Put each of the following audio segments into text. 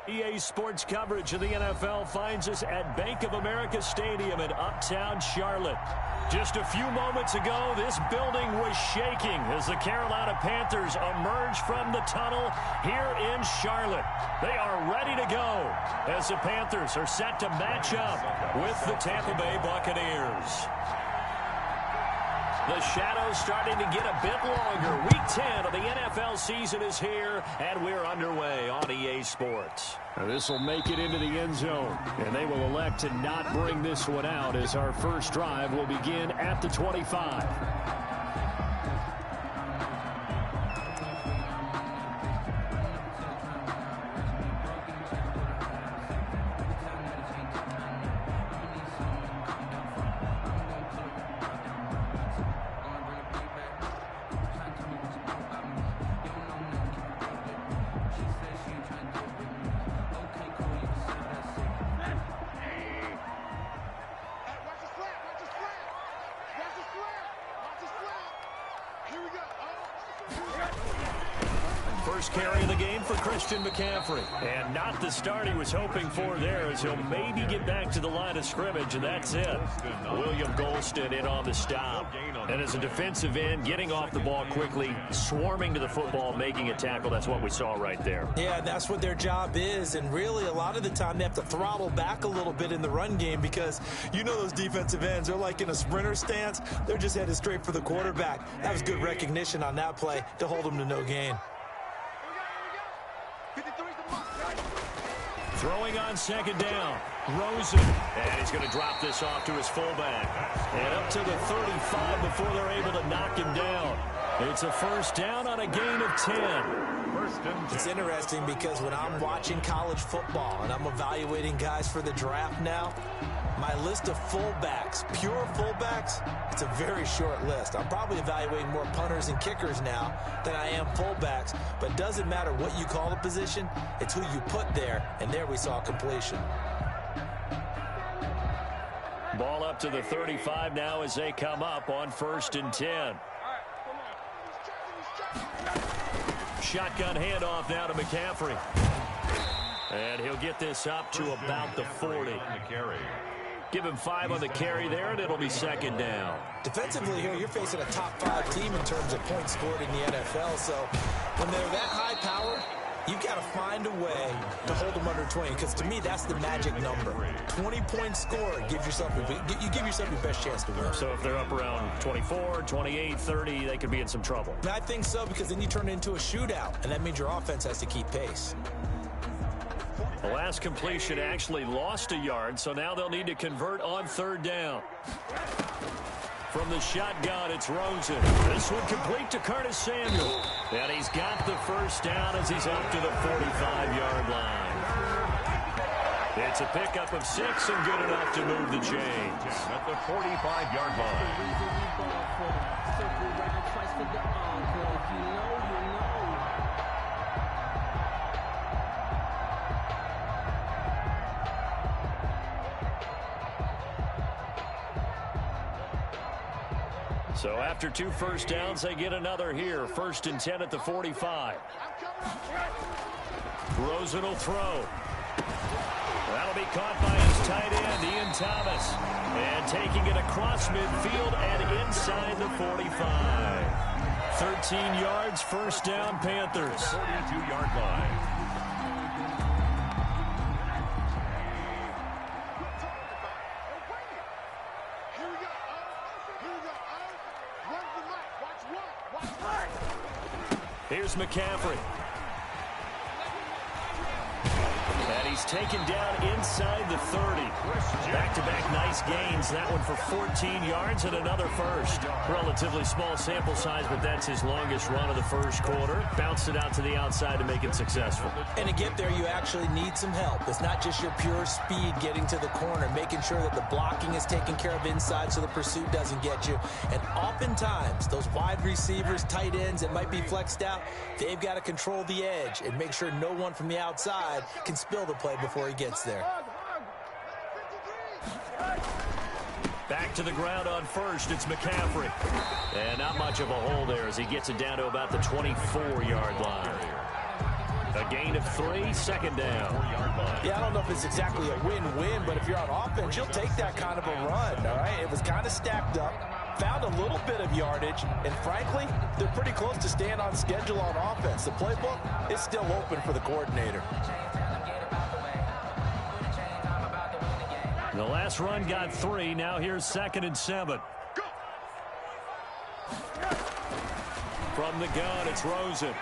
EA Sports coverage of the NFL finds us at Bank of America Stadium in Uptown Charlotte. Just a few moments ago, this building was shaking as the Carolina Panthers emerged from the tunnel here in Charlotte. They are ready to go as the Panthers are set to match up with the Tampa Bay Buccaneers. The shadow's starting to get a bit longer. Week 10 of the NFL season is here, and we're underway on EA Sports. This will make it into the end zone, and they will elect to not bring this one out as our first drive will begin at the 25. First carry of the game for Christian McCaffrey. And not the start he was hoping for there, as he'll maybe get back to the line of scrimmage, and that's it. William Golston in on the stop. And as a defensive end, getting off the ball quickly, swarming to the football, making a tackle, that's what we saw right there. Yeah, that's what their job is. And really, a lot of the time, they have to throttle back a little bit in the run game because you know those defensive ends, they're like in a sprinter stance. They're just headed straight for the quarterback. That was good recognition on that play to hold them to no gain. Throwing on second down, Rosen. And he's going to drop this off to his fullback. And up to the 35 before they're able to knock him down. It's a first down on a gain of 10. It's interesting because when I'm watching college football and I'm evaluating guys for the draft now, my list of fullbacks, pure fullbacks, it's a very short list. I'm probably evaluating more punters and kickers now than I am fullbacks, but it doesn't matter what you call the position, it's who you put there, and there we saw completion. Ball up to the 35 now as they come up on 1st and 10. Shotgun handoff now to McCaffrey. And he'll get this up to about the 40. Give him 5 on the carry there, and it'll be second down. Defensively here, you're facing a top 5 team in terms of points scored in the NFL. So when they're that high powered, you've got to find a way to hold them under 20. Because to me, that's the magic number. 20-point score, you give yourself your best chance to win. So if they're up around 24, 28, 30, they could be in some trouble. I think so, because then you turn it into a shootout, and that means your offense has to keep pace. The last completion actually lost a yard, so now they'll need to convert on 3rd down. From the shotgun, it's Rosen. This one complete to Curtis Samuel. And he's got the first down as he's up to the 45-yard line. It's a pickup of 6 and good enough to move the chains. At the 45-yard line. So after 2 first downs, they get another here. 1st and 10 at the 45. Rosen will throw. That'll be caught by his tight end, Ian Thomas. And taking it across midfield and inside the 45. 13 yards, first down, Panthers. 42-yard line. Here's McCaffrey. And he's taken down inside the 30. Back-to-back nice gains. That one for 14 yards and another first. Relatively small sample size, but that's his longest run of the first quarter. Bounced it out to the outside to make it successful. And to get there, you actually need some help. It's not just your pure speed getting to the corner, making sure that the blocking is taken care of inside so the pursuit doesn't get you. And oftentimes, those wide receivers, tight ends that might be flexed out, they've got to control the edge and make sure no one from the outside can spill the play before he gets there. Back to the ground on first, it's McCaffrey. And not much of a hole there as he gets it down to about the 24-yard line. A gain of 3, second down. Yeah, I don't know if it's exactly a win-win, but if you're on offense, you'll take that kind of a run, all right? It was kind of stacked up, found a little bit of yardage, and frankly, they're pretty close to staying on schedule on offense. The playbook is still open for the coordinator. The last run got 3. Now here's 2nd and 7. From the gun, it's Rosen.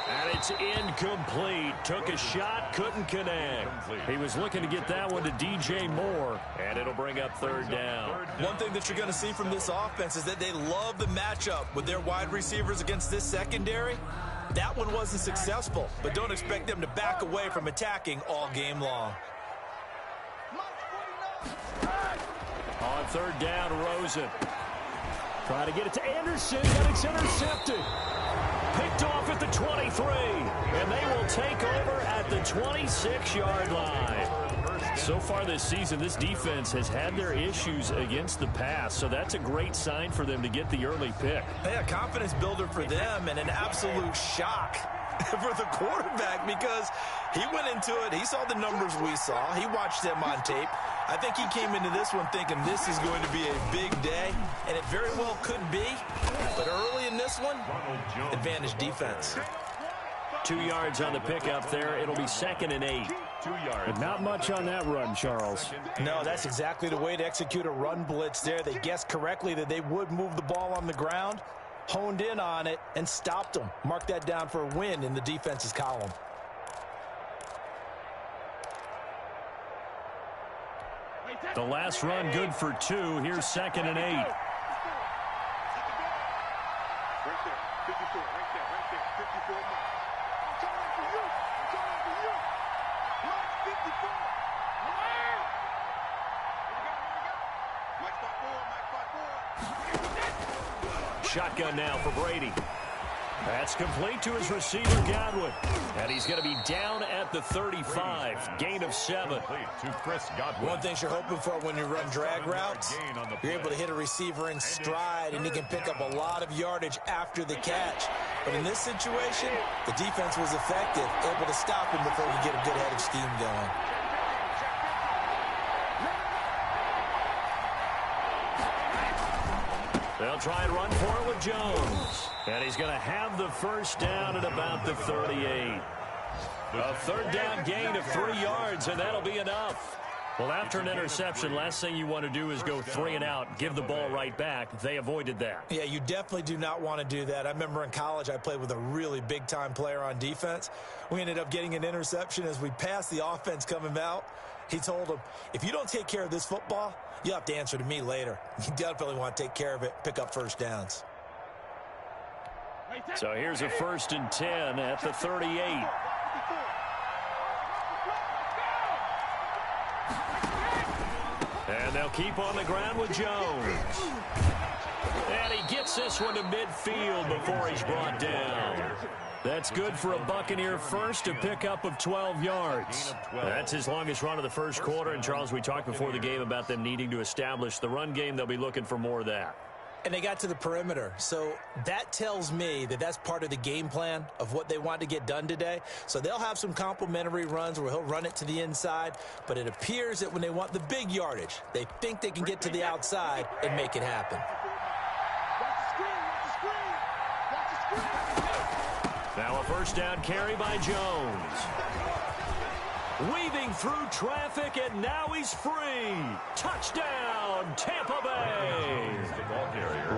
And it's incomplete. Took a shot, couldn't connect. He was looking to get that one to DJ Moore, and it'll bring up 3rd down. One thing that you're going to see from this offense is that they love the matchup with their wide receivers against this secondary. That one wasn't successful, but don't expect them to back away from attacking all game long. On 3rd down, Rosen. Trying to get it to Anderson, but it's intercepted. Picked off at the 23, and they will take over at the 26-yard line. So far this season, this defense has had their issues against the pass, so that's a great sign for them to get the early pick. Hey, a confidence builder for them and an absolute shock for the quarterback because he went into it. He saw the numbers we saw. He watched them on tape. I think he came into this one thinking this is going to be a big day, and it very well could be. But early in this one, advantage defense. 2 yards on the pickup there. It'll be 2nd and 8. 2 yards. But not much on that run, Charles. No, that's exactly the way to execute a run blitz there. They guessed correctly that they would move the ball on the ground, honed in on it, and stopped them. Mark that down for a win in the defense's column. The last run good for 2. Here's 2nd and 8. Right there, 54, right there, 54. I'm coming for you. Mike, 54. Mike 54. Shotgun now for Brady. That's complete to his receiver, Godwin. And he's going to be down at the 35. Gain of 7. To Chris Godwin. One thing you're hoping for when you run drag routes, you're able to hit a receiver in stride, and he can pick up a lot of yardage after the catch. But in this situation, the defense was effective, able to stop him before he get a good head of steam going. They'll try and run for it with Jones. And he's going to have the first down at about the 38. A 3rd down gain of 3 yards, and that'll be enough. Well, after an interception, last thing you want to do is go 3 and out, give the ball right back. They avoided that. Yeah, you definitely do not want to do that. I remember in college I played with a really big-time player on defense. We ended up getting an interception as we passed the offense coming out. He told him, if you don't take care of this football, you'll have to answer to me later. You definitely want to take care of it, pick up first downs. So here's a 1st and 10 at the 38. And they'll keep on the ground with Jones. And he gets this one to midfield before he's brought down. That's good for a Buccaneer first, a pickup of 12 yards. That's his longest run of the first quarter. And, Charles, we talked before the game about them needing to establish the run game. They'll be looking for more of that. And they got to the perimeter. So that tells me that that's part of the game plan of what they want to get done today. So they'll have some complementary runs where he'll run it to the inside. But it appears that when they want the big yardage, they think they can get to the outside and make it happen. Now a first down carry by Jones. Weaving through traffic, and now he's free. Touchdown, Tampa Bay.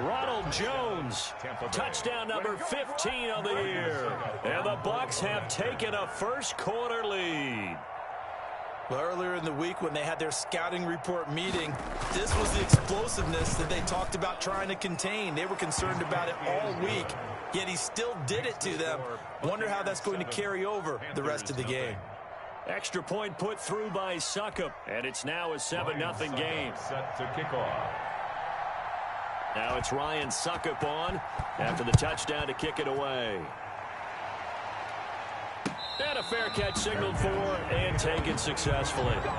Ronald Jones, touchdown number 15 of the year. And the Bucs have taken a first quarter lead. Well, earlier in the week when they had their scouting report meeting, this was the explosiveness that they talked about trying to contain. They were concerned about it all week, yet he still did it to them. Wonder how that's going to carry over the rest of the game. Extra point put through by Suckup, and it's now a 7-0 game. Set to kick off. Now it's Ryan Suckup on after the touchdown to kick it away. And a fair catch signaled for and taken successfully. The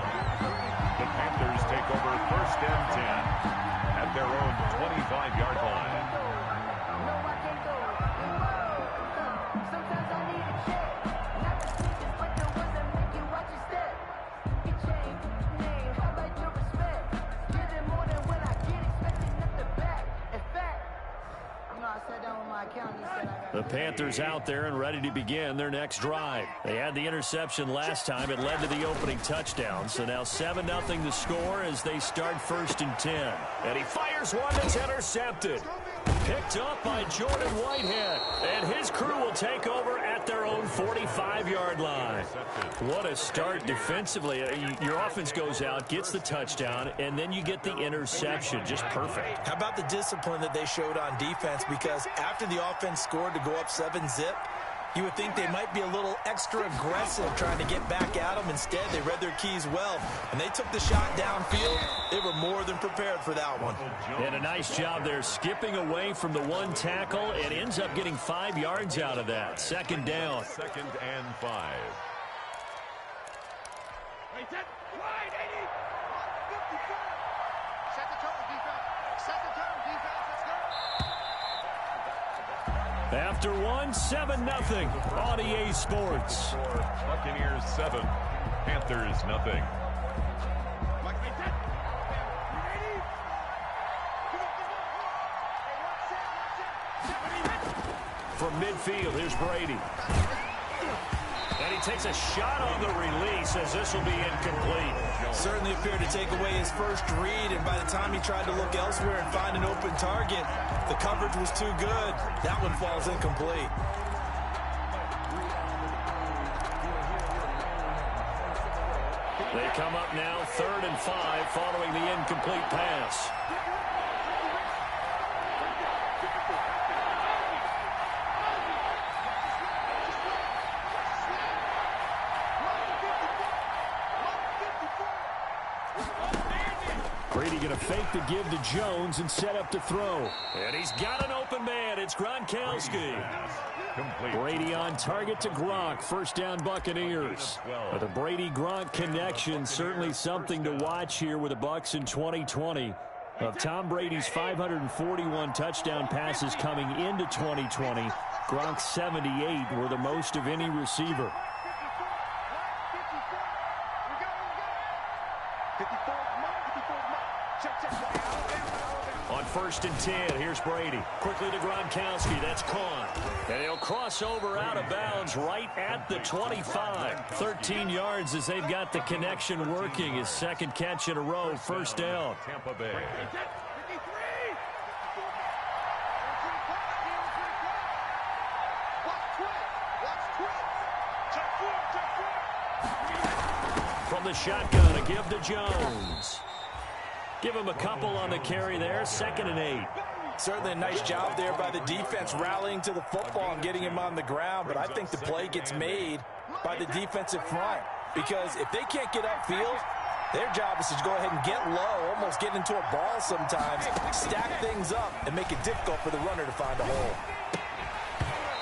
Panthers take over 1st and 10 at their own 25-yard line. The Panthers out there and ready to begin their next drive. They had the interception last time. It led to the opening touchdown. So now 7-0 the score as they start 1st and 10. And he fires one that's intercepted. Picked up by Jordan Whitehead. And his crew will take over at their own 45-yard line. What a start defensively. Your offense goes out, gets the touchdown, and then you get the interception. Just perfect. How about the discipline that they showed on defense? Because after the offense scored to go up 7-zip, you would think they might be a little extra aggressive trying to get back at them. Instead, they read their keys well, and they took the shot downfield. They were more than prepared for that one. And a nice job there skipping away from the one tackle and ends up getting 5 yards out of that. 2nd down. 2nd and 5. Wide, 80. 54. Set the tone, defense. Set the tone, defense. Let's go. After 7-0 on EA Sports. Buccaneers 7, Panthers 0. From midfield, here's Brady. And he takes a shot on the release as this will be incomplete. Certainly appeared to take away his first read, and by the time he tried to look elsewhere and find an open target, the coverage was too good. That one falls incomplete. They come up now 3rd and 5 following the incomplete pass. Brady going to fake the give to Jones and set up to throw. And he's got an open man. It's Gronkowski. Brady on target to Gronk. 1st down Buccaneers. But the Brady-Gronk connection, certainly something to watch here with the Bucs in 2020. Of Tom Brady's 541 touchdown passes coming into 2020, Gronk's 78 were the most of any receiver. On 1st and 10, here's Brady. Quickly to Gronkowski. That's caught. And he'll cross over out of bounds right at the 25. 13 yards as they've got the connection working. His 2nd catch in a row. 1st down. Tampa Bay. From the shotgun, a give to Jones. Give him a couple on the carry there. 2nd and 8. Certainly a nice job there by the defense rallying to the football and getting him on the ground, but I think the play gets made by the defensive front because if they can't get upfield, their job is to go ahead and get low, almost get into a ball sometimes, stack things up, and make it difficult for the runner to find a hole.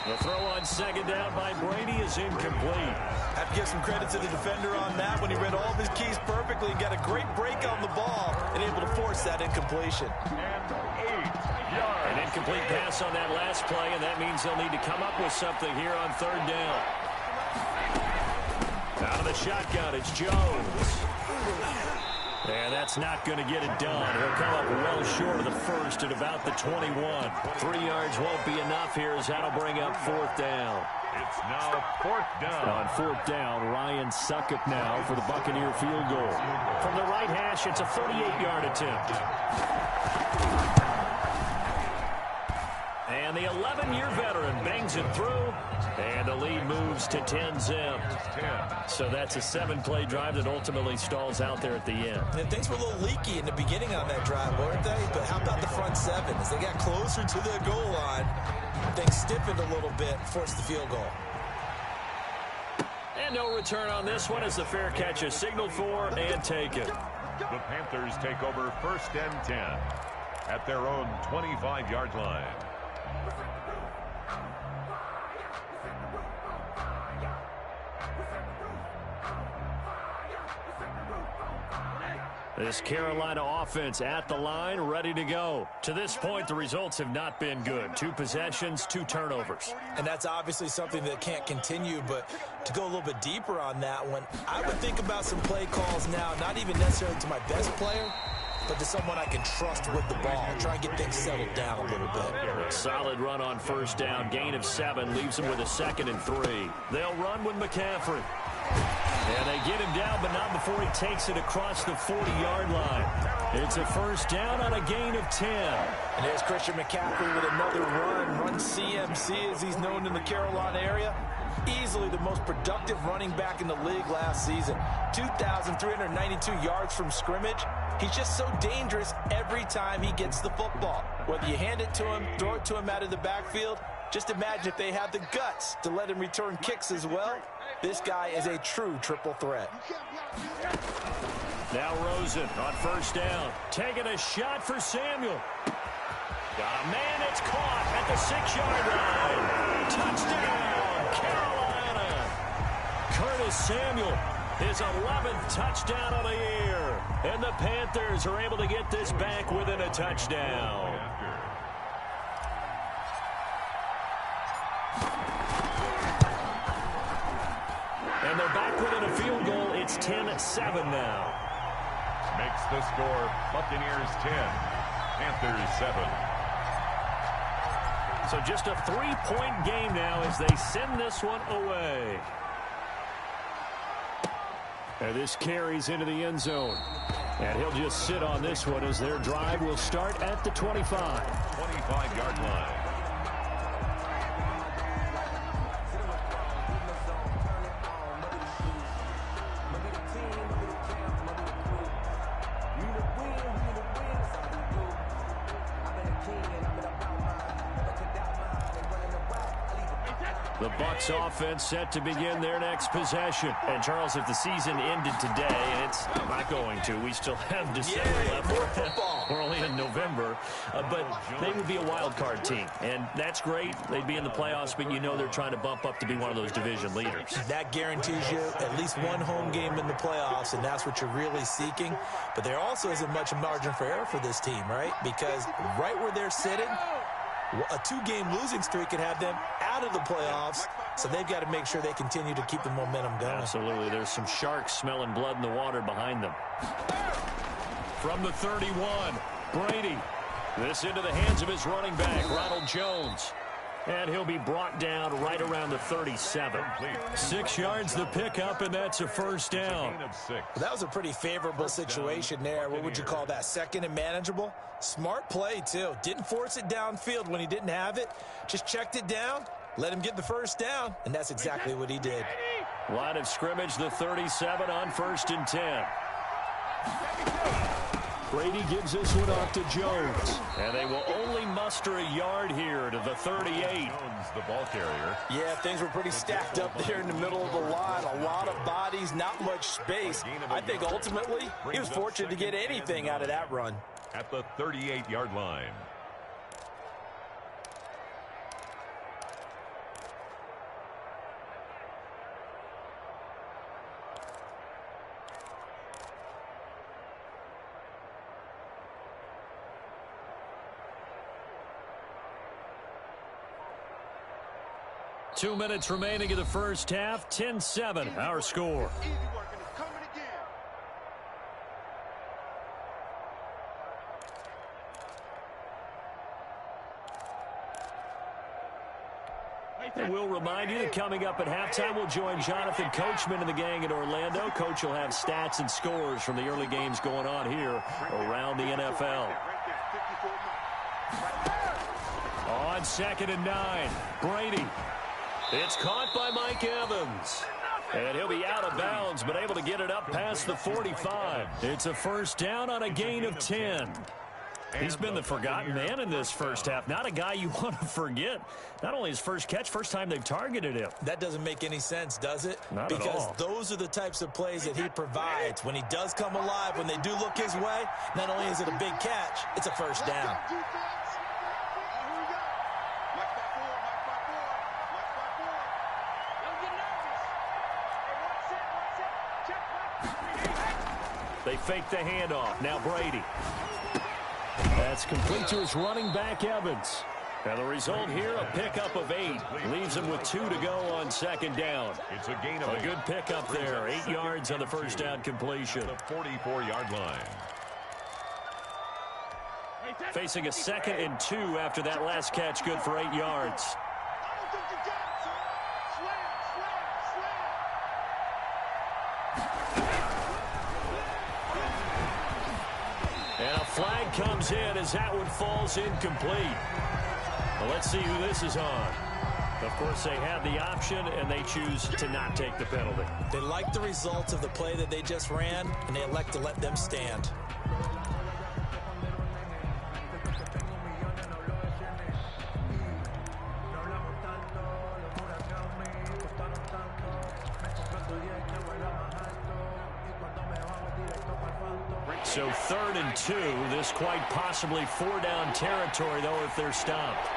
The throw on 2nd down by Brady is incomplete. Have to give some credit to the defender on that when he read all of his keys perfectly and got a great break on the ball and able to force that incompletion. And 8 yards. An incomplete pass on that last play, and that means they'll need to come up with something here on 3rd down. Out of the shotgun, it's Jones. And that's not going to get it done. He'll come up well short of the 1st at about the 21. 3 yards won't be enough here as that'll bring up 4th down. It's now 4th down. On 4th down, Ryan Succop now for the Buccaneer field goal. From the right hash, it's a 38-yard attempt. And the 11-year veteran bangs it through, and the lead moves to 10-zip. So that's a 7-play drive that ultimately stalls out there at the end. And things were a little leaky in the beginning on that drive, weren't they? But how about the front 7? As they got closer to the goal line, things stiffened a little bit, forced the field goal. And no return on this one as the fair catch is signaled for and taken. The Panthers take over 1st and 10 at their own 25-yard line. This Carolina offense at the line, ready to go. To this point, the results have not been good. 2 possessions, 2 turnovers. And that's obviously something that can't continue, but to go a little bit deeper on that one, I would think about some play calls now, not even necessarily to my best player, but to someone I can trust with the ball. Try and get things settled down a little bit. Solid run on first down. Gain of 7 leaves them with a 2nd and 3. They'll run with McCaffrey. And they get him down, but not before he takes it across the 40-yard line. It's a first down on a gain of 10. And there's Christian McCaffrey with another run CMC as he's known in the Carolina area. Easily the most productive running back in the league last season. 2,392 yards from scrimmage. He's just so dangerous every time he gets the football. Whether you hand it to him, throw it to him out of the backfield, just imagine if they have the guts to let him return kicks as well. This guy is a true triple threat. Now Rosen on first down. Taking a shot for Samuel. Got a man, it's caught at the 6-yard line. Touchdown, Carolina. Curtis Samuel, his 11th touchdown of the year. And the Panthers are able to get this back within a touchdown. And they're back within a field goal. It's 10-7 now. Makes the score Buccaneers 10, Panthers 7. So just a 3-point game now as they send this one away. And this carries into the end zone. And he'll just sit on this one as their drive will start at the 25. 25-yard line. The Bucs offense set to begin their next possession. And, Charles, if the season ended today, and it's not going to, we still have December left. More football. We're only in November. But they would be a wild card team. And that's great. They'd be in the playoffs, but you know they're trying to bump up to be one of those division leaders. That guarantees you at least one home game in the playoffs, and that's what you're really seeking. But there also isn't much margin for error for this team, right? Because right where they're sitting, a 2-game losing streak could have them out of the playoffs, so they've got to make sure they continue to keep the momentum going. Absolutely. There's some sharks smelling blood in the water behind them. From the 31, Brady. This into the hands of his running back, Ronald Jones. And he'll be brought down right around the 37. 6 yards the pickup, and that's a first down. Well, that was a pretty favorable situation there. What would you call that? 2nd and manageable? Smart play, too. Didn't force it downfield when he didn't have it. Just checked it down, let him get the first down, and that's exactly what he did. Line of scrimmage, the 37 on 1st and 10. Brady gives this one off to Jones. And they will only muster a yard here to the 38. Jones, the ball carrier. Yeah, things were pretty stacked up there in the middle of the line. A lot of bodies, not much space. I think ultimately he was fortunate to get anything out of that run. At the 38-yard line. Two minutes remaining in the first half. 10-7, our score. And we'll remind you that coming up at halftime, we'll join Jonathan Coachman and the gang in Orlando. Coach will have stats and scores from the early games going on here around the NFL. On 2nd and 9, Brady. It's caught by Mike Evans. And he'll be out of bounds, but able to get it up past the 45. It's a first down on a gain of 10. He's been the forgotten man in this first half. Not a guy you want to forget. Not only his first catch, first time they've targeted him. That doesn't make any sense, does it? Not at all. Because those are the types of plays that he provides. When he does come alive, when they do look his way, not only is it a big catch, it's a first down. They fake the handoff. Now Brady. That's complete to his running back, Evans. And the result here, a pickup of 8. Leaves him with 2 to go on 2nd down. It's a gain of a good pickup there. 8 yards on the first down completion. The 44-yard line. Facing a 2nd and 2 after that last catch, good for 8 yards. And a flag comes in as that one falls incomplete. Well, let's see who this is on. Of course, they have the option, and they choose to not take the penalty. They like the results of the play that they just ran, and they elect to let them stand. So 3rd and 2. This quite possibly 4-down territory, though, if they're stopped.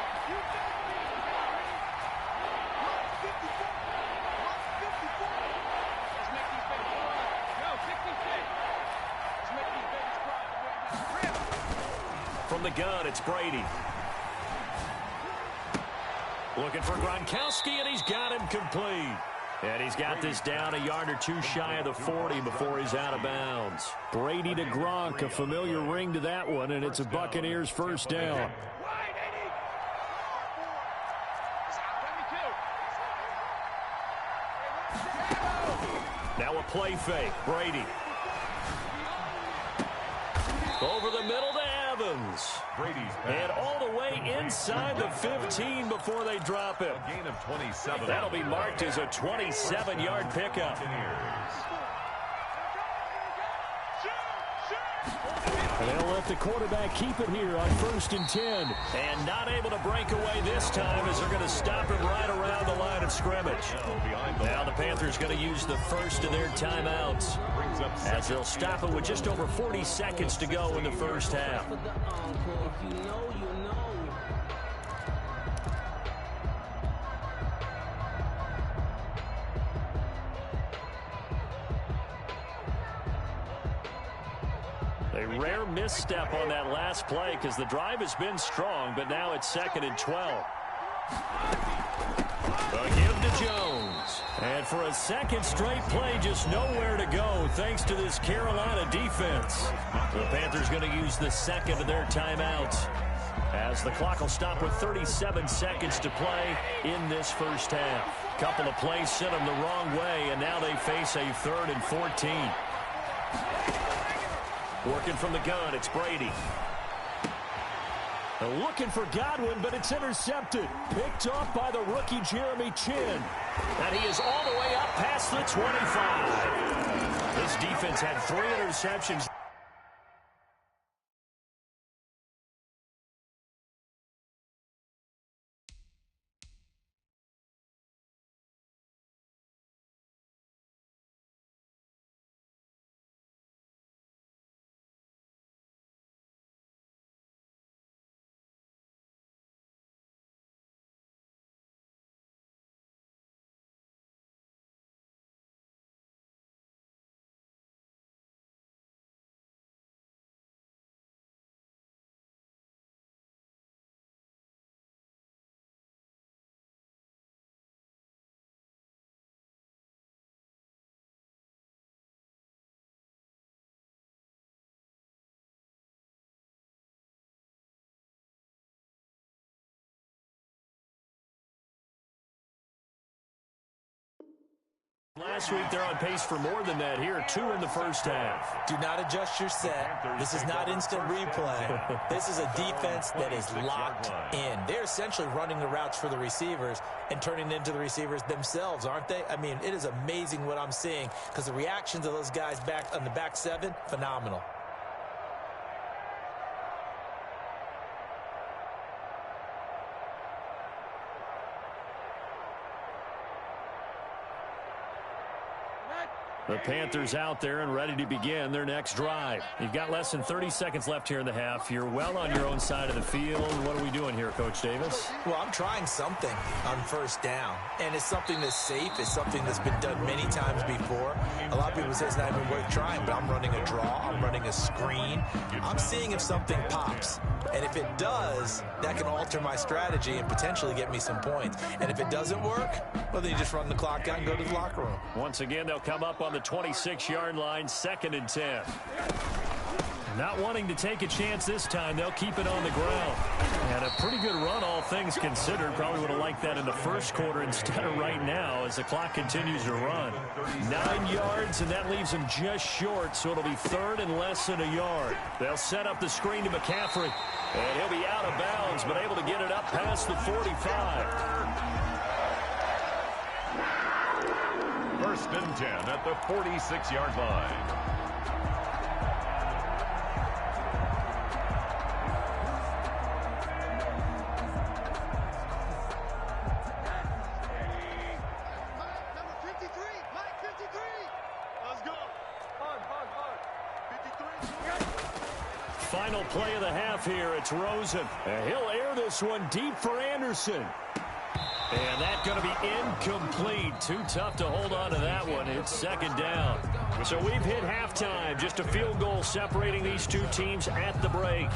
From the gun, it's Brady. Looking for Gronkowski, and he's got him complete. And he's got this down a yard or 2 shy of the 40 before he's out of bounds. Brady to Gronk, a familiar ring to that one, and it's a Buccaneers first down. Now a play fake. Brady. Over the middle to Evans. And all the way inside the 15 before they drop him. A gain of 27. That'll be marked as a 27-yard pickup. And they'll let the quarterback keep it here on 1st and 10. And not able to break away this time as they're going to stop him right around the line of scrimmage. Now the Panthers going to use the first of their timeouts as they'll stop it with just over 40 seconds to go in the first half. A rare misstep on that last play because the drive has been strong, but now it's 2nd and 12. A give to Jones. And for a second straight play, just nowhere to go thanks to this Carolina defense. The Panthers going to use the 2nd of their timeouts as the clock will stop with 37 seconds to play in this first half. Couple of plays sent them the wrong way, and now they face a 3rd and 14. Working from the gun, it's Brady. Looking for Godwin, but it's intercepted. Picked off by the rookie Jeremy Chin. And he is all the way up past the 25. This defense had 3 interceptions. Last week, they're on pace for more than that here. 2 in the first half. Do not adjust your set. This is not instant replay. This is a defense that is locked in. They're essentially running the routes for the receivers and turning into the receivers themselves, aren't they? I mean, it is amazing what I'm seeing because the reactions of those guys back on the back 7, phenomenal. The Panthers out there and ready to begin their next drive. You've got less than 30 seconds left here in the half. You're well on your own side of the field. What are we doing here, Coach Davis? Well, I'm trying something on first down, and it's something that's safe. It's something that's been done many times before. A lot of people say it's not even worth trying, but I'm running a draw. I'm running a screen. I'm seeing if something pops, and if it does, that can alter my strategy and potentially get me some points. And if it doesn't work, well, then you just run the clock out and go to the locker room. Once again, they'll come up on the 26-yard line, 2nd and 10. Not wanting to take a chance this time, they'll keep it on the ground. And a pretty good run, all things considered. Probably would have liked that in the first quarter instead of right now as the clock continues to run. 9 yards, and that leaves them just short, so it'll be third and less than a yard. They'll set up the screen to McCaffrey, and he'll be out of bounds, but able to get it up past the 45. First and 10 at the 46-yard line. Final play of the half here. It's Rosen. And he'll air this one deep for Anderson. And that's going to be incomplete. Too tough to hold on to that one. It's second down. So we've hit halftime. Just a field goal separating these two teams at the break.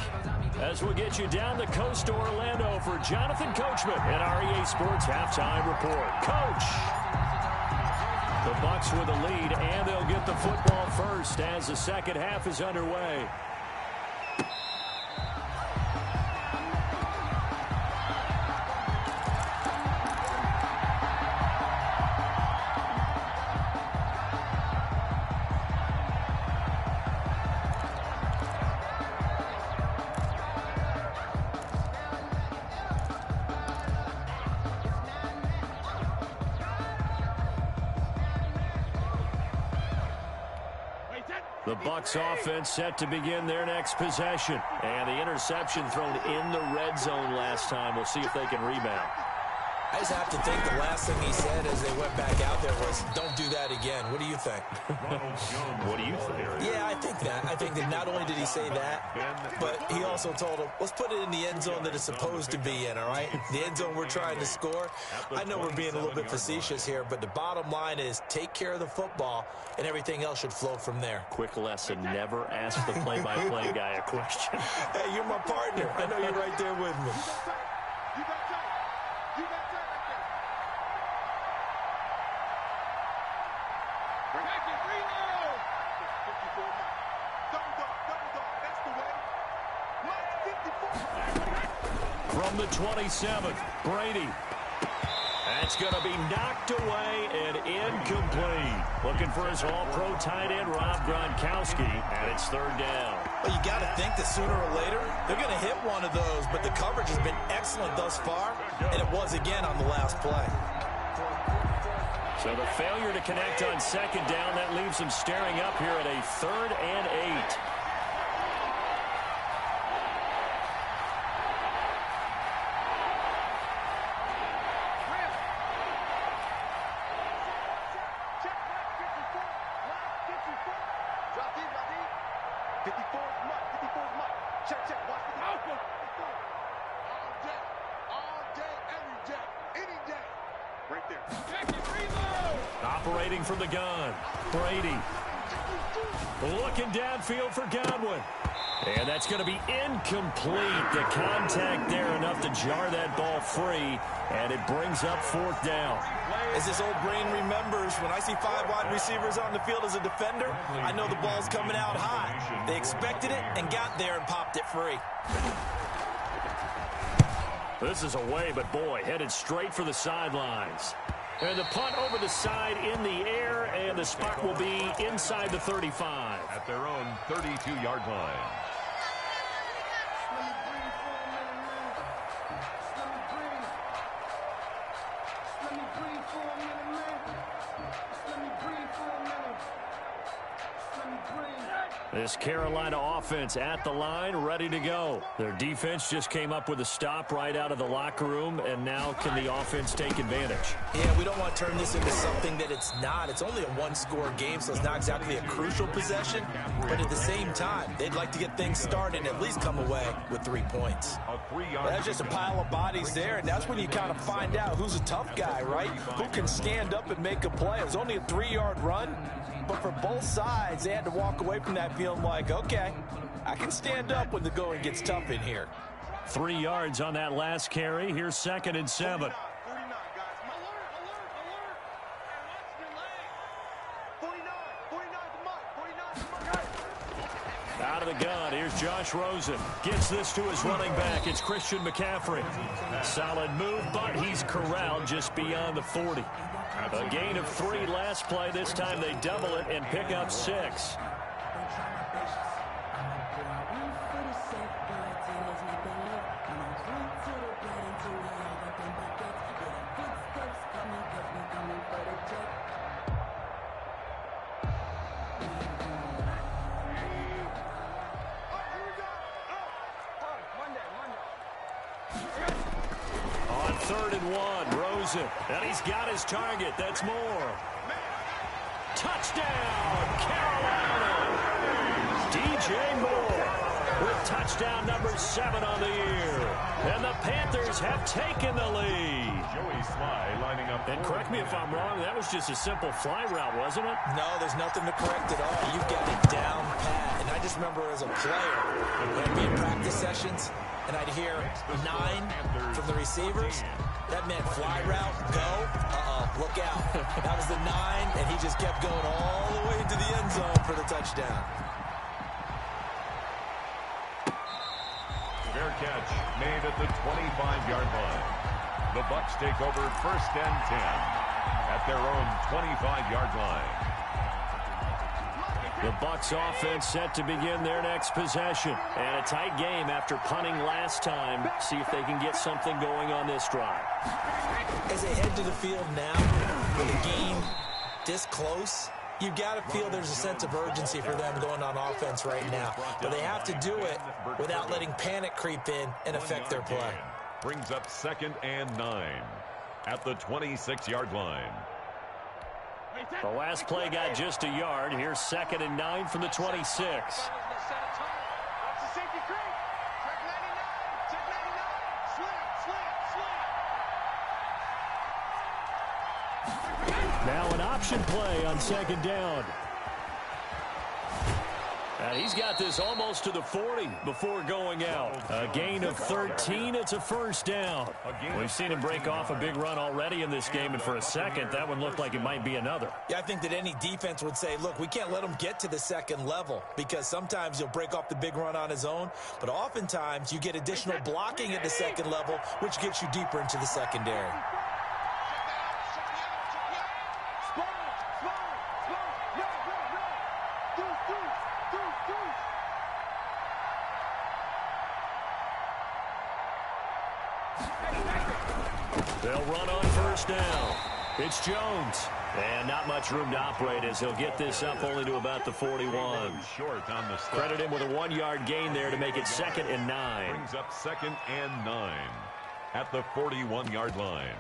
As we get you down the coast to Orlando for Jonathan Coachman at our EA Sports Halftime Report. Coach! The Bucs with a lead, and they'll get the football first as the second half is underway. The Bucs offense set to begin their next possession. And the interception thrown in the red zone last time. We'll see if they can rebound. I just have to think the last thing he said as they went back out there was, don't do that again. What do you think? What do you think? Yeah, I think that. I think that not only did he say that, but he also told him, let's put it in the end zone that it's supposed to be in, all right? The end zone we're trying to score. I know we're being a little bit facetious here, but the bottom line is take care of the football, and everything else should flow from there. Quick lesson, never ask the play-by-play guy a question. Hey, you're my partner. I know you're right there with me. You got time. You got time right there. Back and reload. 54 miles. Double dog. That's the way. What? 54. From the 27th, Brady. That's going to be knocked away and incomplete. Looking for his all-pro tight end, Rob Gronkowski, and it's third down. Well, you got to think that sooner or later they're going to hit one of those, but the coverage has been excellent thus far, and it was again on the last play. So the failure to connect on second down, that leaves them staring up here at a 3rd and 8. Operating from the gun, Brady. Looking downfield for Godwin. And that's going to be incomplete. The contact there enough to jar that ball free, and it brings up 4th down. As this old brain remembers, when I see 5 wide receivers on the field as a defender, I know the ball's coming out high. They expected it and got there and popped it free. This is away, but boy, headed straight for the sidelines. And the punt over the side in the air, and the spot will be inside the 35. At their own 32-yard line. This Carolina offense at the line, ready to go. Their defense just came up with a stop right out of the locker room, and now can the offense take advantage? Yeah, we don't want to turn this into something that it's not. It's only a one-score game, so it's not exactly a crucial possession. But at the same time, they'd like to get things started and at least come away with 3 points. That's just a pile of bodies there, and that's when you kind of find out who's a tough guy, right? Who can stand up and make a play. It was only a 3-yard run. But for both sides, they had to walk away from that feeling like, okay, I can stand up when the going gets tough in here. 3 yards on that last carry. Here's 2nd and 7. 49, guys. Alert. 49 to Mike. Out out of the gun. Here's Josh Rosen. Gets this to his running back. It's Christian McCaffrey. Solid move, but he's corralled just beyond the 40. A gain of 3 last play. This time they double it and pick up 6. On 3rd and 1, Rosen. And he's got his target. That's Moore. Touchdown, Carolina! DJ Moore with touchdown number 7 on the year. And the Panthers have taken the lead. Joey Sly lining up. And correct me if I'm wrong, that was just a simple fly route, wasn't it? No, there's nothing to correct at all. You've got it down pat. And I just remember as a player, when I'd be in practice sessions, and I'd hear 9 from the receivers. That meant fly route, go. Look out. That was the 9, and he just kept going all the way into the end zone for the touchdown. Fair catch made at the 25-yard line. The Bucs take over 1st and 10 at their own 25-yard line. The Bucs offense set to begin their next possession. And a tight game after punting last time. See if they can get something going on this drive. As they head to the field now, with the game this close, you've got to feel there's a sense of urgency for them going on offense right now. But they have to do it without letting panic creep in and affect their play. Brings up 2nd and 9 at the 26-yard line. The last play got just a yard. Here's 2nd and 9 from the 26. Now an option play on 2nd down. And he's got this almost to the 40 before going out. A gain of 13. It's a 1st down. We've seen him break off a big run already in this game, and for a second, that one looked like it might be another. Yeah, I think that any defense would say, look, we can't let him get to the 2nd level because sometimes he'll break off the big run on his own, but oftentimes you get additional blocking at the 2nd level, which gets you deeper into the secondary. They'll run on 1st down. It's Jones. And not much room to operate as he'll get this up only to about the 41. Credit him with a 1-yard gain there to make it 2nd and 9. Brings up 2nd and 9 at the 41-yard line.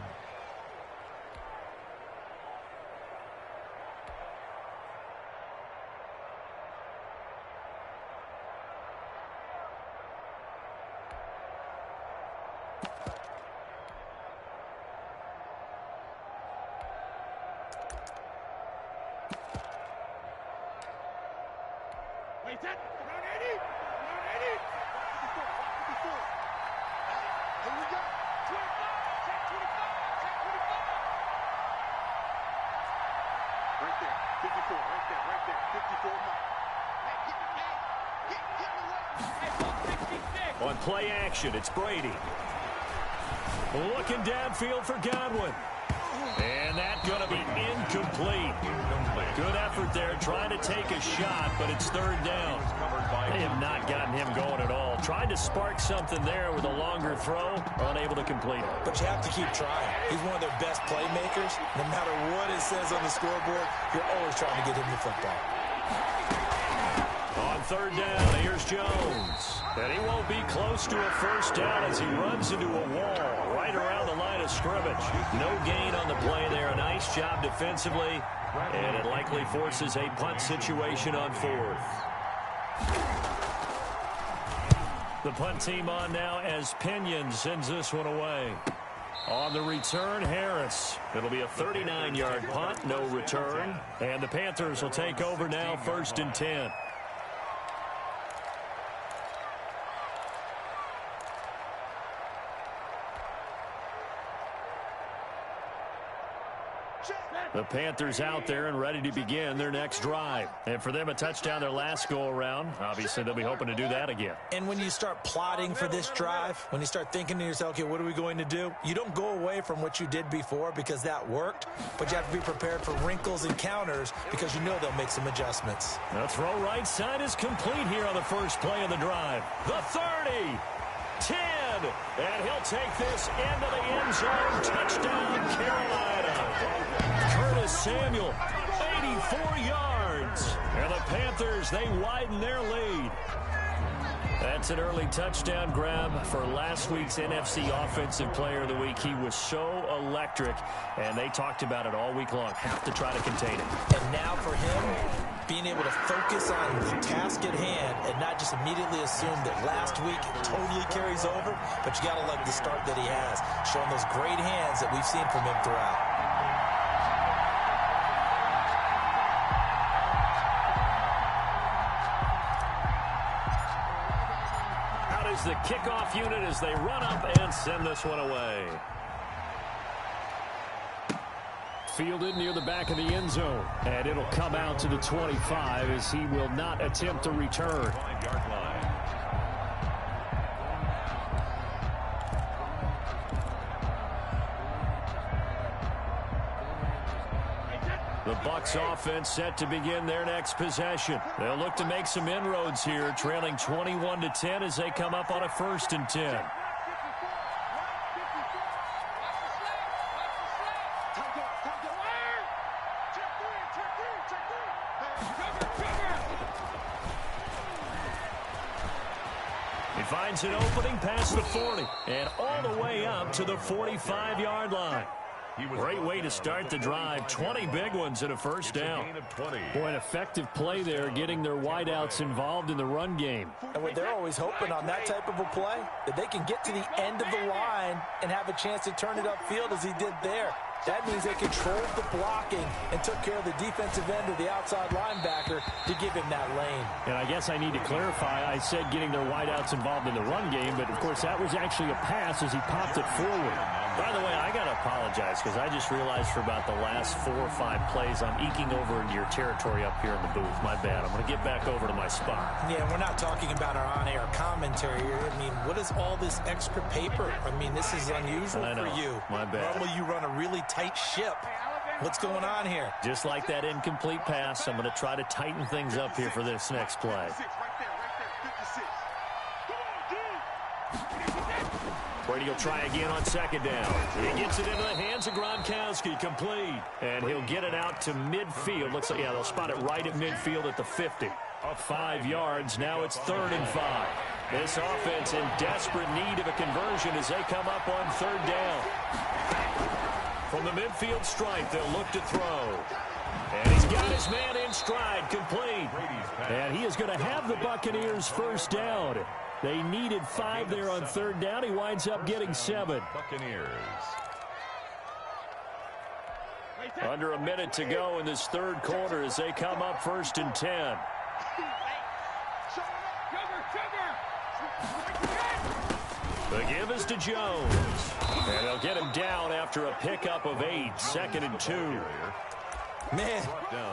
On play action, it's Brady. Looking downfield for Godwin. And that's going to be incomplete. Good effort there, trying to take a shot, but it's 3rd down. They have not gotten him going at all. Tried to spark something there with a longer throw, unable to complete it. But you have to keep trying. He's one of their best playmakers. No matter what it says on the scoreboard, you're always trying to get him the football. On 3rd down, here's Jones. And he won't be close to a 1st down as he runs into a wall right around the line of scrimmage. No gain on the play there. A nice job defensively. And it likely forces a punt situation on 4th. The punt team on now as Pinion sends this one away. On the return, Harris. It'll be a 39-yard punt, no return. And the Panthers will take over now, 1st and 10. The Panthers out there and ready to begin their next drive. And for them, a touchdown their last go-around. Obviously, they'll be hoping to do that again. And when you start plotting for this drive, when you start thinking to yourself, okay, what are we going to do? You don't go away from what you did before because that worked, but you have to be prepared for wrinkles and counters because you know they'll make some adjustments. The throw right side is complete here on the first play of the drive. The 30, 10, and he'll take this into the end zone. Touchdown, Carolina. Curtis Samuel, 84 yards. And the Panthers, they widen their lead. That's an early touchdown grab for last week's NFC Offensive Player of the Week. He was so electric, and they talked about it all week long. Have to try to contain him. And now for him, being able to focus on the task at hand and not just immediately assume that last week totally carries over, but you got to like the start that he has, showing those great hands that we've seen from him throughout. Is the kickoff unit as they run up and send this one away. Fielded near the back of the end zone, and it'll come out to the 25 as he will not attempt to return. 5-yard line. The Bucs offense set to begin their next possession. They'll look to make some inroads here, trailing 21-10 as they come up on a 1st and 10. He finds an opening past the 40 and all the way up to the 45-yard line. Great way to start the drive. 20 big ones and a first down. Boy, an effective play there, getting their wideouts involved in the run game. And what they're always hoping on that type of a play, that they can get to the end of the line and have a chance to turn it upfield as he did there. That means they controlled the blocking and took care of the defensive end or the outside linebacker to give him that lane. And I guess I need to clarify, I said getting their wideouts involved in the run game, but of course that was actually a pass as he popped it forward. By the way, I got to apologize because I just realized for about the last 4 or 5 plays I'm eking over into your territory up here in the booth. My bad. I'm going to get back over to my spot. Yeah, we're not talking about our on-air commentary here. I mean, what is all this extra paper? I mean, this is unusual for you. My bad. Normally you run a really tight ship. What's going on here? Just like that incomplete pass, I'm going to try to tighten things up here for this next play. Brady will try again on 2nd down. He gets it into the hands of Gronkowski, complete. And he'll get it out to midfield. Looks like, yeah, they'll spot it right at midfield at the 50. 5 yards, now it's 3rd and 5. This offense in desperate need of a conversion as they come up on 3rd down. From the midfield stripe, they'll look to throw. And he's got his man in stride, complete. And he is going to have the Buccaneers first down. They needed 5 there on 3rd down. He winds up getting 7. Buccaneers. Under a minute to go in this 3rd quarter as they come up 1st and 10. The give is to Jones. And they'll get him down after a pickup of 8. 2nd and 2. Man,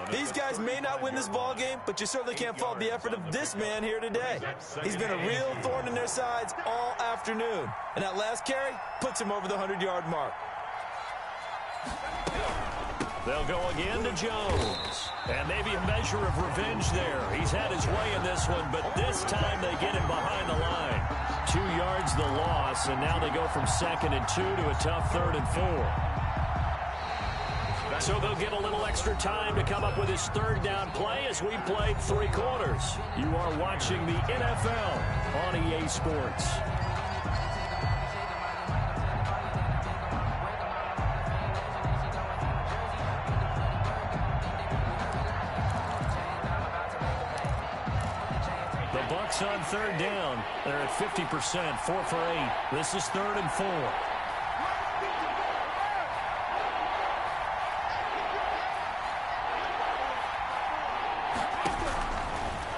these guys may not win this ball game, but you certainly can't fault the effort of this man here today. He's been a real thorn in their sides all afternoon. And that last carry puts him over the 100-yard mark. They'll go again to Jones. And maybe a measure of revenge there. He's had his way in this one, but this time they get him behind the line. 2 yards the loss, and now they go from 2nd and 2 to a tough 3rd and 4. So they'll get a little extra time to come up with his 3rd down play as we played 3 quarters. You are watching the NFL on EA Sports. The Bucs on 3rd down. They're at 50%, 4 for 8. This is 3rd and 4.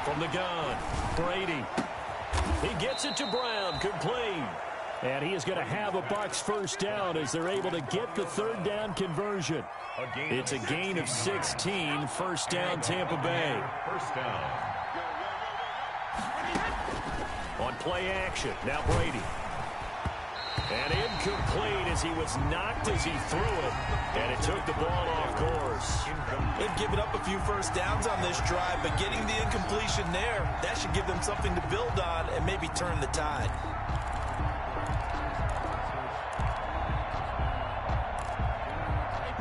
From the gun, Brady. He gets it to Brown, complete. And he is going to have a Bucs first down as they're able to get the third down conversion. It's a gain of 16, first down Tampa Bay. First down. On play action, now Brady. And incomplete as he was knocked as he threw it. And it took the ball off course. They've given up a few first downs on this drive, but getting the incompletion there, that should give them something to build on and maybe turn the tide.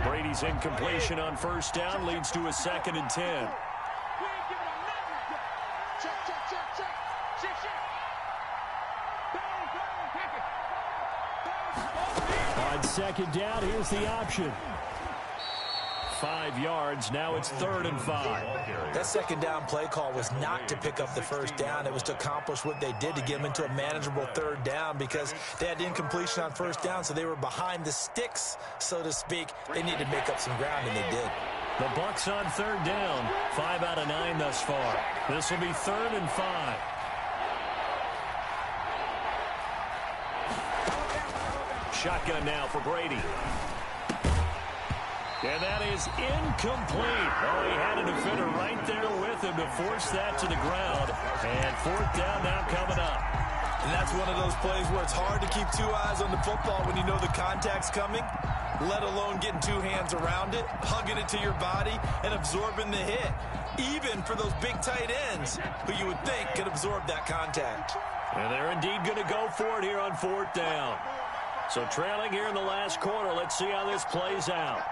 Brady's incompletion on first down leads to a 2nd and 10. On second down, here's the option. 5 yards, now it's 3rd and 5. That second down play call was not to pick up the first down. It was to accomplish what they did to get them into a manageable 3rd down because they had incompletion on first down, so they were behind the sticks, so to speak. They needed to make up some ground, and they did. The Bucs on 3rd down, 5 out of 9 thus far. This will be 3rd and 5. Shotgun now for Brady. And that is incomplete. Oh, he had a defender right there with him to force that to the ground. And 4th down now coming up. And that's one of those plays where it's hard to keep 2 eyes on the football when you know the contact's coming, let alone getting 2 hands around it, hugging it to your body, and absorbing the hit. Even for those big tight ends who you would think could absorb that contact. And they're indeed going to go for it here on 4th down. So trailing here in the last quarter. Let's see how this plays out.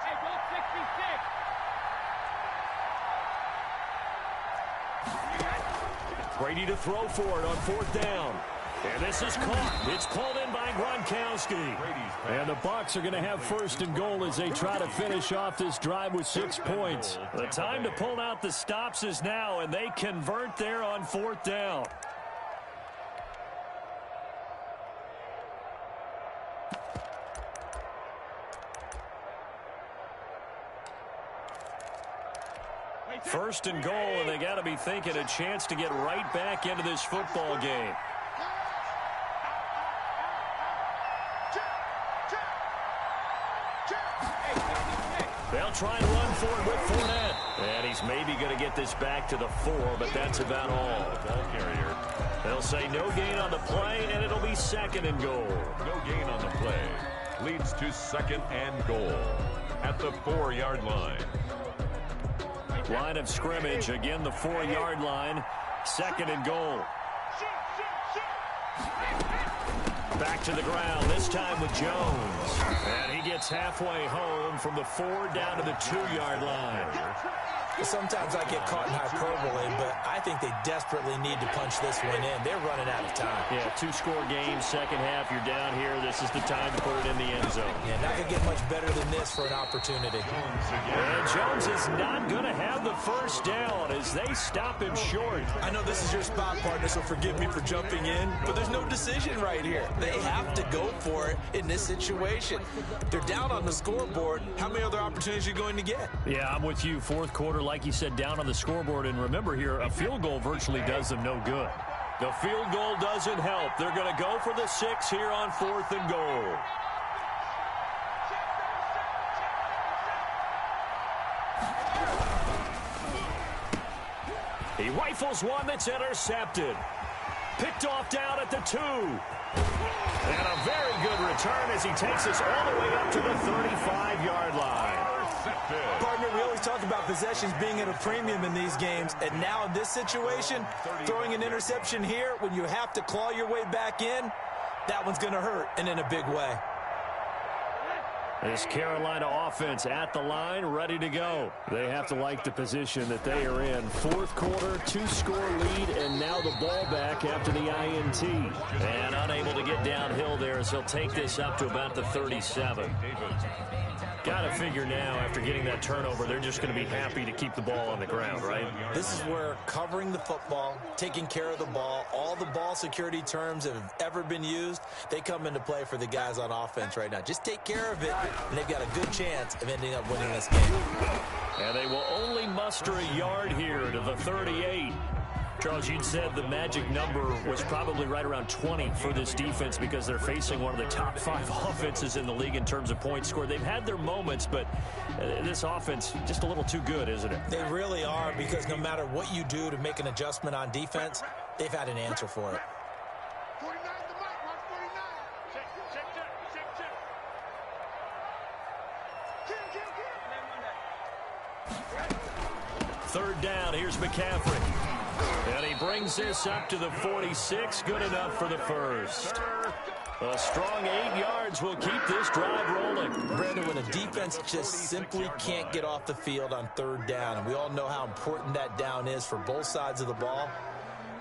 Brady to throw for it on 4th down. And this is caught. It's pulled in by Gronkowski. And the Bucs are going to have 1st and goal as they try to finish off this drive with 6 points. The time to pull out the stops is now, and they convert there on 4th down. First and goal, and they got to be thinking a chance to get right back into this football game. They'll try and run for it with Fournette. And he's maybe going to get this back to the 4, but that's about all. Ball carrier. They'll say no gain on the play, and it'll be 2nd and goal. No gain on the play. Leads to 2nd and goal at the 4-yard line. Line of scrimmage, again the 4-yard line, 2nd and goal. Back to the ground, this time with Jones. And he gets halfway home from the 4 down to the 2-yard line. Sometimes I get caught in hyperbole, but I think they desperately need to punch this one in. They're running out of time. Yeah, 2-score game, second half, you're down here. This is the time to put it in the end zone. Yeah, not going to get much better than this for an opportunity. And Jones is not going to have the first down as they stop him short. I know this is your spot, partner, so forgive me for jumping in, but there's no decision right here. They have to go for it in this situation. They're down on the scoreboard. How many other opportunities are you going to get? Yeah, I'm with you. 4th quarter, like you said, down on the scoreboard. And remember here, a field goal virtually does them no good. The field goal doesn't help. They're going to go for the 6 here on 4th and goal. He rifles one that's intercepted. Picked off down at the 2. And a very good return as he takes us all the way up to the 35-yard line. Partner, we always talk about possessions being at a premium in these games, and now in this situation, throwing an interception here when you have to claw your way back in, that one's going to hurt, and in a big way. This Carolina offense at the line, ready to go. They have to like the position that they are in. 4th quarter, 2-score lead, and now the ball back after the INT. And unable to get downhill there as he'll take this up to about the 37. Got to figure now, after getting that turnover, they're just going to be happy to keep the ball on the ground, right? This is where covering the football, taking care of the ball, all the ball security terms that have ever been used, they come into play for the guys on offense right now. Just take care of it, and they've got a good chance of ending up winning this game. And they will only muster a yard here to the 38. Charles, you'd said the magic number was probably right around 20 for this defense because they're facing one of the top 5 offenses in the league in terms of points scored. They've had their moments, but this offense just a little too good, isn't it? They really are, because no matter what you do to make an adjustment on defense, they've had an answer for it. 49 the mark, 149. Third down, here's McCaffrey. And he brings this up to the 46. Good enough for the first. A strong 8 yards will keep this drive rolling. Brandon, when a defense just simply can't get off the field on third down, and we all know how important that down is for both sides of the ball,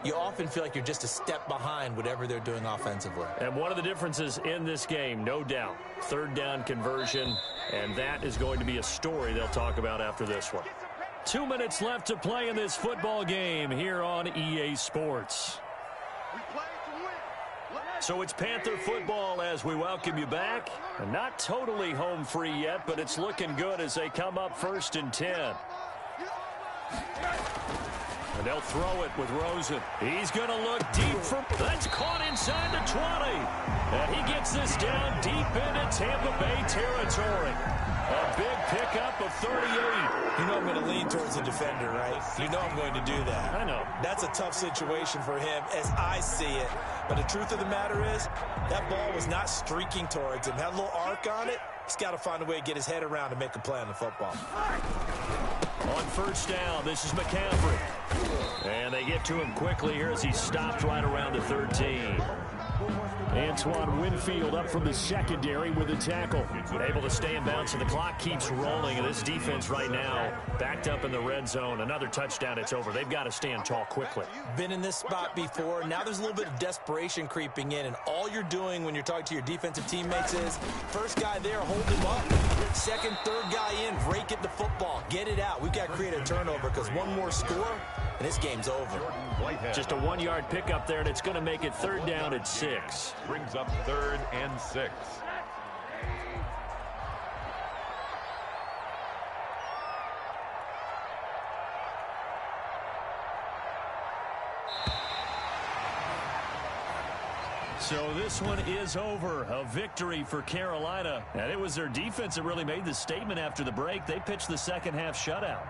you often feel like you're just a step behind whatever they're doing offensively. And one of the differences in this game, no doubt, third down conversion, and that is going to be a story they'll talk about after this one. 2 minutes left to play in this football game here on EA Sports. So it's Panther football as we welcome you back. And not totally home free yet, but it's looking good as they come up 1st and 10. And they'll throw it with Rosen. He's going to look deep for... That's caught inside the 20. And he gets this down deep into Tampa Bay territory. A big pickup of 38. You know I'm going to lean towards the defender, right? You know I'm going to do that. I know. That's a tough situation for him as I see it. But the truth of the matter is, that ball was not streaking towards him. Had a little arc on it. He's got to find a way to get his head around and make a play on the football. On first down, this is McCaffrey. And they get to him quickly here as he stopped right around the 13. Antoine Winfield up from the secondary with a tackle. Able to stay in bounds, and the clock keeps rolling. And this defense right now backed up in the red zone. Another touchdown, it's over. They've got to stand tall quickly. Been in this spot before. Now there's a little bit of desperation creeping in, and all you're doing when you're talking to your defensive teammates is first guy there, hold him up. Second, third guy in, rake it the football. Get it out. We've got to create a turnover because one more score, and this game's over. Just a 1-yard pickup there, and it's going to make it third down at 6. Brings up 3rd and 6. So this one is over. A victory for Carolina. And it was their defense that really made the statement after the break. They pitched the second half shutout.